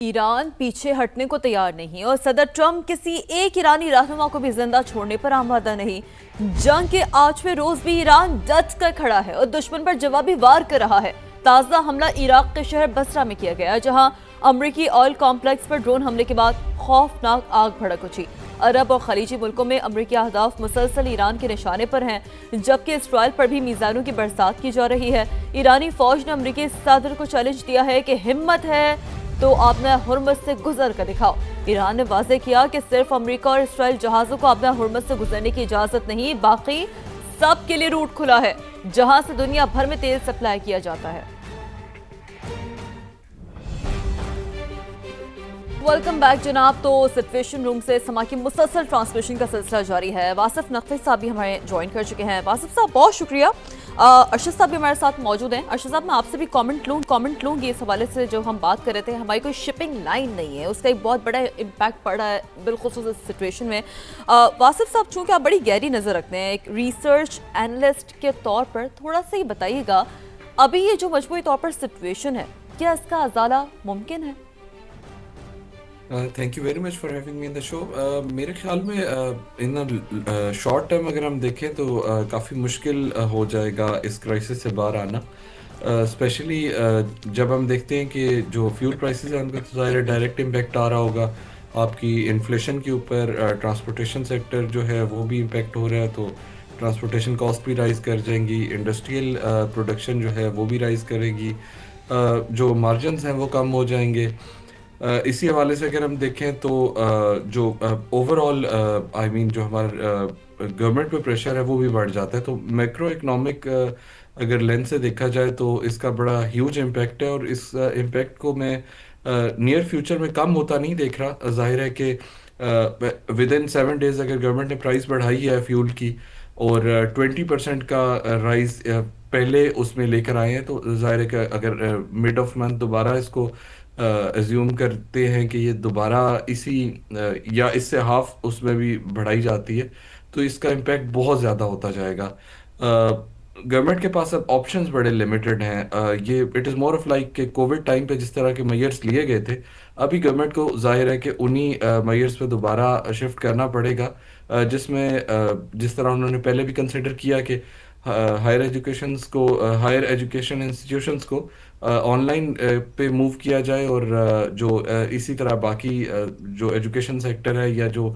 Iran पीछे हटने को तैयार नहीं और सदर ट्रंप किसी एक ईरानी रहनुमा को भी जिंदा छोड़ने पर आमादा नहीं। जंग के 8वें रोज भी ईरान डट कर खड़ा है और दुश्मन पर जवाबी वार कर रहा है। ताज़ा हमला इराक के शहर बसरा में किया गया, जहां अमरीकी ऑयल कॉम्प्लेक्स पर ड्रोन हमले के बाद खौफनाक आग भड़क उठी। अरब और खलीजी मुल्कों में अमरीकी अहदाफ मुसलसल ईरान के निशाने पर हैं, जबकि इसराइल पर भी मिसाइलों की बरसात की जा रही है। ईरानी फौज ने अमरीकी सदर को चैलेंज दिया है कि हिम्मत है तो आपने हुर्मुज़ से गुजर कर दिखाओ। ईरान ने वाज़ेह किया कि सिर्फ अमेरिका और इसराइल जहाज़ों को आपने हुर्मुज़ से गुजरने की इजाज़त नहीं, बाकी सब के लिए रूट खुला है जहां से दुनिया भर में तेल सप्लाई किया जाता है। वेलकम बैक जनाब। तो सिचुएशन रूम से समा की मुसलसल ट्रांसमिशन का सिलसिला जारी है। वासिफ नकवी साहब भी हमारे ज्वाइन कर चुके हैं। वासिफ साहब बहुत शुक्रिया। अरशद साहब भी हमारे साथ मौजूद हैं। अरशद साहब, मैं आपसे भी कमेंट लूँगी इस हवाले से जो हम बात कर रहे थे। हमारी कोई शिपिंग लाइन नहीं है, उसका एक बहुत बड़ा इम्पैक्ट पड़ा है बिलखुसूस इस सिचुएशन में। वासिफ साहब, चूँकि आप बड़ी गहरी नज़र रखते हैं, एक रिसर्च एनालिस्ट के तौर पर थोड़ा सा ही बताइएगा, अभी ये जो मजबूरी तौर पर सिचुएशन है, क्या इसका अजाला मुमकिन है? Thank you very much for having me in the show. मेरे ख्याल में इन शॉर्ट टर्म अगर हम देखें तो काफ़ी मुश्किल हो जाएगा इस क्राइसिस से बाहर आना। स्पेशली जब हम देखते हैं कि जो फ्यूल प्राइसेस हैं उनका तो ज़ाहिर डायरेक्ट इम्पैक्ट आ रहा होगा आपकी इन्फ्लेशन के ऊपर। ट्रांसपोर्टेशन सेक्टर जो है वो भी इम्पेक्ट हो रहा है, तो ट्रांसपोर्टेशन कॉस्ट भी राइज़ कर जाएंगी। इंडस्ट्रियल प्रोडक्शन जो है वो भी राइज़ करेगी, जो मार्जिनस हैं वो कम हो जाएंगे। इसी हवाले से अगर हम देखें तो जो ओवरऑल आई मीन जो हमारा गवर्नमेंट पे प्रेशर है वो भी बढ़ जाता है। तो मैक्रो इकोनॉमिक अगर लेंस से देखा जाए तो इसका बड़ा ह्यूज इम्पैक्ट है, और इस इम्पैक्ट को मैं नियर फ्यूचर में कम होता नहीं देख रहा। जाहिर है कि विद इन 7 डेज अगर गवर्नमेंट ने प्राइस बढ़ाई है फ्यूल की और 20% का राइज पहले उसमें लेकर आए हैं, तो जाहिर है कि अगर मिड ऑफ मंथ दोबारा इसको एज्यूम करते हैं कि ये दोबारा इसी या इससे हाफ उसमें भी बढ़ाई जाती है, तो इसका इम्पैक्ट बहुत ज़्यादा होता जाएगा। गवर्नमेंट के पास अब ऑप्शंस बड़े लिमिटेड हैं। ये it is more of like कि कोविड टाइम पे जिस तरह के मेजर्स लिए गए थे, अभी गवर्नमेंट को जाहिर है कि उन्हीं मेजर्स पे दोबारा शिफ्ट करना पड़ेगा, जिसमें जिस तरह उन्होंने पहले भी कंसिडर किया कि हायर एजुकेशन इंस्टीट्यूशंस को ऑनलाइन पे मूव किया जाए, और जो इसी तरह बाकी जो एजुकेशन सेक्टर है या जो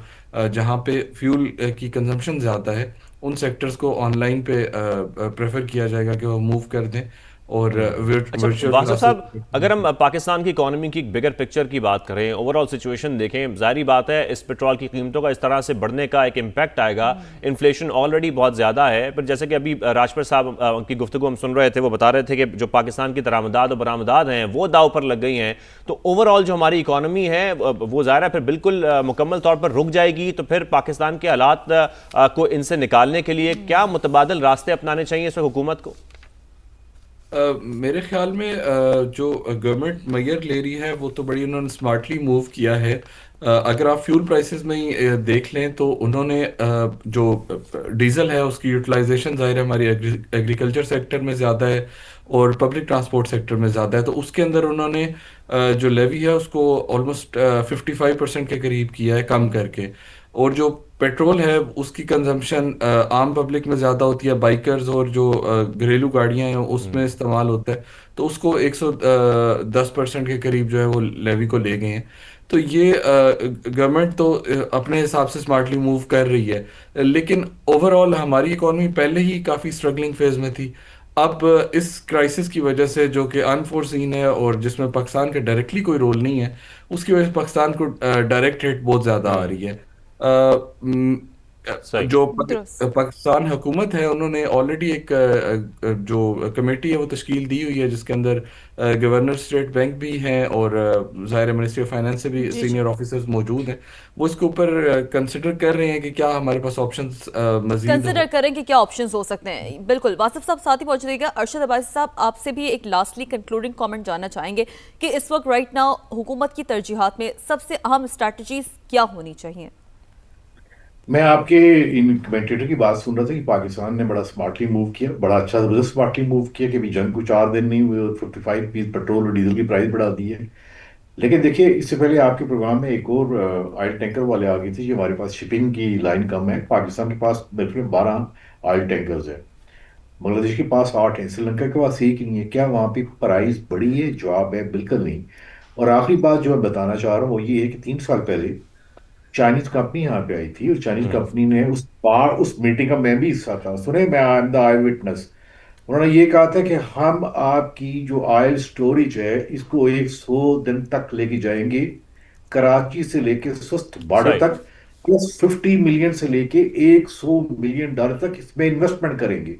जहाँ पे फ्यूल की कंजम्पशन ज़्यादा है, उन सेक्टर्स को ऑनलाइन पे प्रेफर किया जाएगा कि वो मूव कर दें और अच्छा वर्चुअल वासिफ क्लासेस। साहब, अगर हम पाकिस्तान की इकोनॉमी की बिगर पिक्चर की बात करें, ओवरऑल सिचुएशन देखें, जाहिर बात है इस पेट्रोल की कीमतों का इस तरह से बढ़ने का एक इम्पैक्ट आएगा। इन्फ्लेशन ऑलरेडी बहुत ज़्यादा है, पर जैसे कि अभी राजपर साहब की गुफ्तगू हम सुन रहे थे, वो बता रहे थे कि जो पाकिस्तान की दरामदाद और बरामदाद हैं वो दाव पर लग गई हैं। तो ओवरऑल जो हमारी इकोनॉमी है वो ज़ाहिर है फिर बिल्कुल मुकम्मल तौर पर रुक जाएगी। तो फिर पाकिस्तान के हालात को इनसे निकालने के लिए क्या मुतबादिल रास्ते अपनाने चाहिए इस हुकूमत को? मेरे ख्याल में जो गवर्नमेंट मेजर ले रही है वो तो बड़ी उन्होंने स्मार्टली मूव किया है। अगर आप फ्यूल प्राइसेस में ही देख लें तो उन्होंने जो डीजल है उसकी यूटिलाइजेशन ज़ाहिर है हमारी एग्रीकल्चर सेक्टर में ज़्यादा है और पब्लिक ट्रांसपोर्ट सेक्टर में ज़्यादा है, तो उसके अंदर उन्होंने जो लेवी है उसको ऑलमोस्ट 55% के करीब किया है कम करके। और जो पेट्रोल है उसकी कंजम्पशन आम पब्लिक में ज़्यादा होती है, बाइकर्स और जो घरेलू गाड़ियां हैं उसमें इस्तेमाल होता है, तो उसको 110% के करीब जो है वो लेवी को ले गए हैं। तो ये गवर्नमेंट तो अपने हिसाब से स्मार्टली मूव कर रही है, लेकिन ओवरऑल हमारी इकोनॉमी पहले ही काफ़ी स्ट्रगलिंग फेज में थी। अब इस क्राइसिस की वजह से जो कि अनफोर्सीन है और जिसमें पाकिस्तान का डायरेक्टली कोई रोल नहीं है, उसकी वजह से पाकिस्तान को डायरेक्ट हिट बहुत ज़्यादा आ रही है। सही। जो दुरुस्त। पाकिस्तान हुकूमत है उन्होंने ऑलरेडी एक जो कमेटी है वो तश्कील दी हुई है, जिसके अंदर गवर्नर स्टेट बैंक भी हैं और ज़ाहिर मिनिस्ट्री ऑफ फाइनेंस से भी जी जी, सीनियर ऑफिसर्स मौजूद हैं। वो इसके ऊपर कंसिडर कर रहे हैं कि क्या हमारे पास ऑप्शंस मजीद कंसिडर हो। करें कि क्या ऑप्शंस हो सकते हैं। बिल्कुल वासिफ साहब साथ ही पहुंच रहिएगा। अरशद अब्बासी साहब, आपसे भी एक लास्टली कंक्लूडिंग कमेंट जानना चाहेंगे कि इस वक्त राइट नाउ हुकूमत की तरजीहात में सबसे अहम स्ट्रैटेजीज क्या होनी चाहिए? मैं आपके इन कमेंटेटर की बात सुन रहा था कि पाकिस्तान ने बड़ा स्मार्टली मूव किया, बड़ा अच्छा जबरदस्त स्मार्टली मूव किया कि अभी जंग को 4 दिन नहीं हुए और 55 रुपीज़ पेट्रोल और डीजल की प्राइस बढ़ा दी है। लेकिन देखिए, इससे पहले आपके प्रोग्राम में एक और ऑयल टैंकर वाले आ गई थी कि हमारे पास शिपिंग की लाइन कम है। पाकिस्तान के पास मेरे ख्याल में 12 ऑयल टैंकर्स है, बांग्लादेश के पास 8 है, श्रीलंका के पास एक ही नहीं है। क्या वहाँ पे प्राइस बढ़ी है? जवाब है बिल्कुल नहीं। और आखिरी बात जो मैं बताना चाह रहा हूँ वो ये है कि 3 साल पहले चाइनीज कंपनी यहाँ पे आई थी, और चाइनीज कंपनी ने उस मीटिंग का मैं भी हिस्सा था, सुने, मैं I am the I witness. उन्होंने ये कहा था कि हम आपकी जो ऑयल स्टोरेज है इसको 100 दिन तक लेके जाएंगे, कराची से लेके सुस्त बॉर्डर सही। तक, प्लस 50 मिलियन से लेके $100 मिलियन तक इसमें इन्वेस्टमेंट करेंगे।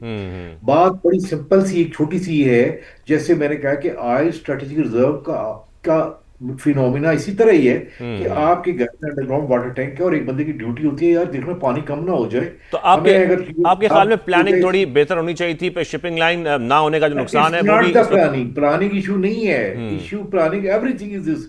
बात बड़ी सिंपल सी, एक छोटी सी है। जैसे मैंने कहा कि ऑयल स्ट्रेटेजिक रिजर्व का फिनोमिना इसी तरह ही है कि आपके घर में अंडरग्राउंड वाटर टैंक है और एक बंदे की ड्यूटी होती है, यार देखना पानी कम ना हो जाए। तो हमें अगर आपके ख्याल में आप प्लानिंग थोड़ी बेहतर होनी चाहिए थी, पे शिपिंग लाइन ना होने का जो नुकसान है इट्स वो नॉट भी द इस वक्त। प्लानिंग इशू नहीं है। Issue planning, everything is this.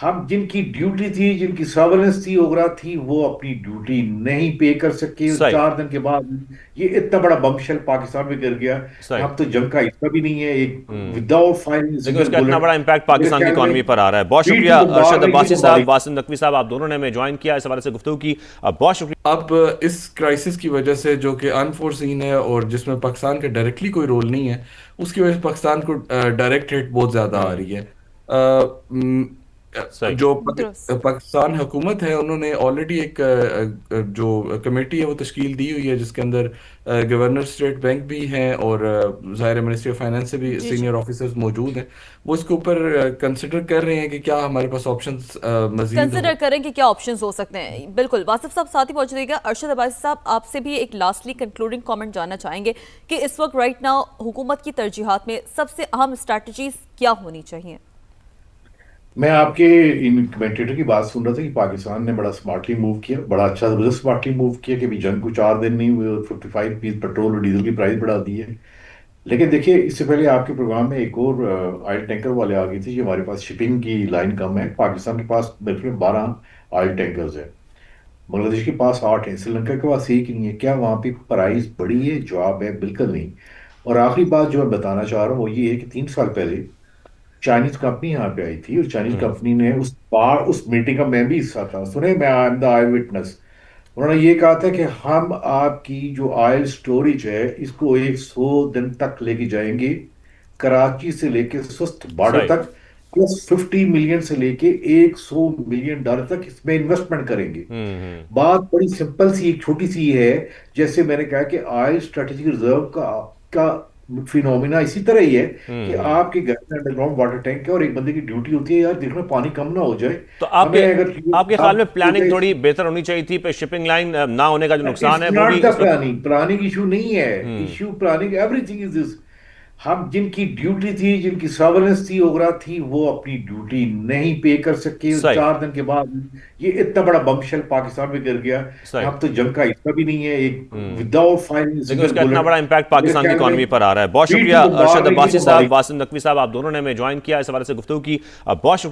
हम जिनकी ड्यूटी थी, जिनकी सर्वेलेंस थी, ओगरा थी, वो अपनी ड्यूटी नहीं पे कर सके। सही 4 दिन के बाद ये इतना बड़ा बमशेल पाकिस्तान में गिर गया कि सही। हम तो जंग का हिस्सा भी नहीं है। एक विदाउट फायरिंग लेकिन सिंगल उसका इतना बुलेट बड़ा इम्पैक्ट मेरे पाकिस्तान की ख्याल इकॉनमी में पर आ रहा है। बहुत बीट शुक्रिया को मार अरशद रही अब्बासी थी साहब, हमारी। वासिम नकवी साहब, आप दोनों ने हमें ज्वाइन किया, इस हवाले से गुफ्तगू की। बहुत शुक्रिया। अब इस क्राइसिस की वजह से जो कि अनफोर्सीन है और जिसमें पाकिस्तान का डायरेक्टली कोई रोल नहीं है, उसकी वजह से पाकिस्तान को डायरेक्ट हिट बहुत ज़्यादा आ रही है। सही। जो दुरुस्त। पाकिस्तान हुकूमत है, उन्होंने ऑलरेडी एक जो कमेटी है वो तश्कील दी हुई है, जिसके अंदर गवर्नर स्टेट बैंक भी हैं और ज़ाहिर मिनिस्ट्री ऑफ फाइनेंस से भी जी जी। सीनियर ऑफिसर्स मौजूद हैं। वो इसके ऊपर कंसिडर कर रहे हैं कि क्या हमारे पास ऑप्शंस मजीद कंसिडर करें कि क्या ऑप्शंस हो सकते हैं। बिल्कुल, वासिफ साहब साथ ही पहुंच रहिएगा। अरशद अब्बासी साहब, आपसे भी एक लास्टली कंक्लूडिंग कमेंट जानना चाहेंगे कि इस वक्त राइट नाउ हुकूमत की तरजीहात में सबसे अहम स्ट्रैटेजीज क्या होनी चाहिए। मैं आपके इन कमेंटेटर की बात सुन रहा था कि पाकिस्तान ने बड़ा स्मार्टली मूव किया, बड़ा अच्छा जबरदस्त स्मार्टली मूव किया कि भी जंग को 4 दिन नहीं हुए और 55 पेट्रोल और डीजल की प्राइस बढ़ा दी है। लेकिन देखिए, इससे पहले आपके प्रोग्राम में एक और ऑयल टैंकर वाले आ गई थी कि हमारे पास शिपिंग की लाइन कम है। पाकिस्तान के पास मेरे ख्याल में 12 ऑयल टैंकर्स है, बांग्लादेश के पास 8 है, श्रीलंका के पास एक ही नहीं है। क्या वहाँ पे प्राइस बढ़ी है? जवाब है बिल्कुल नहीं। और आखिरी बात जो मैं बताना चाह रहा हूँ वो ये है कि 3 साल पहले चाइनीज कंपनी यहाँ पे आई थी, और चाइनीज कंपनी ने उस मीटिंग का मैं भी हिस्सा था, सुने, मैं I am the I witness. उन्होंने ये कहा था कि हम आपकी जो ऑयल स्टोरेज है इसको 100 दिन तक लेके जाएंगे, कराची से लेके सुस्त बॉर्डर सही। तक, प्लस 50 मिलियन से लेके $100 मिलियन तक इसमें इन्वेस्टमेंट करेंगे। बात बड़ी सिंपल सी, एक छोटी सी है। जैसे मैंने कहा कि ऑयल स्ट्रेटेजिक रिजर्व का फिनोमिना इसी तरह ही है कि आपके घर में अंडरग्राउंड वाटर टैंक है और एक बंदे की ड्यूटी होती है, यार देखना पानी कम ना हो जाए। तो हमें अगर आपके ख्याल में आप प्लानिंग थोड़ी बेहतर होनी चाहिए थी, पे शिपिंग लाइन ना होने का जो नुकसान इट्स है वो नॉट भी द इस वक्त। प्लानिंग इशू नहीं है। Issue planning, everything is this. हम जिनकी ड्यूटी थी, जिनकी सर्वेलेंस थी, ओगरा थी, वो अपनी ड्यूटी नहीं पे कर सके। सही 4 दिन के बाद ये इतना बड़ा बमशेल पाकिस्तान में गिर गया कि सही। हम तो जंग का हिस्सा भी नहीं है। एक विदाउट फायरिंग लेकिन सिंगल उसका इतना बुलेट बड़ा इम्पैक्ट मेरे पाकिस्तान की ख्याल इकॉनमी में पर आ रहा है। बहुत बीट शुक्रिया को मार अरशद रही थी अब्बासी साहब, हमारी। वासिम नकवी साहब, आप दोनों ने हमें ज्वाइन किया, इस हवाले से गुफ्तगू की। बहुत शुक्रिया।